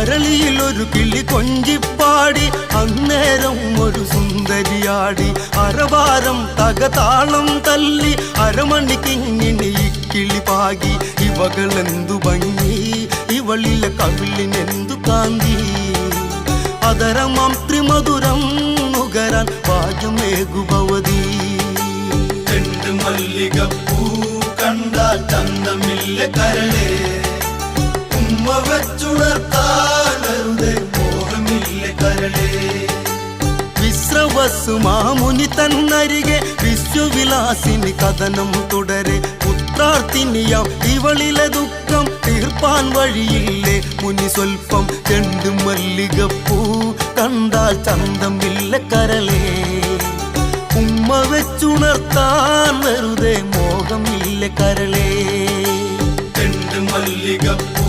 അരളിയിലൊരു കിളി കൊഞ്ചിപ്പാടി അന്നേരം ഒരു സുന്ദരിയാടി അരവാരം തകതാളം തല്ലി അരമണിക്കിങ്ങിനി ഇക്കിളി പാകി ഇവകളെന്തു ഭംഗി ഇവളിലെ കവിളിനെന്തു കാന്തി അതരമാം ത്രിമധുരം നുകരാൻ ഭാഗ്യമേകുഭവതി മല്ലികപ്പൂ കണ്ടാൽ ചന്തമില്ല കരളേ ഉമ്മ വെച്ചുണർത്താനരുതേ മോഹമില്ല കരളേ വിശ്രവസ്സു മാമുനി തന്നരികെ വിശ്വവിലാസിനി കഥനം തുടരെ പുത്രാർത്ഥിനിയാം ഇവളിലെ ദുഃഖം തീർപ്പാൻ വഴിയില്ലേ മുനി സ്വൽപ്പം ചെണ്ടുമല്ലികപ്പൂ കണ്ടാൽ ചന്തമില്ല കരളേ ഉമ്മ വെച്ചുണർത്താൻ വെറുതെ മോഹമില്ല കരളേ മല്ലികപ്പൂ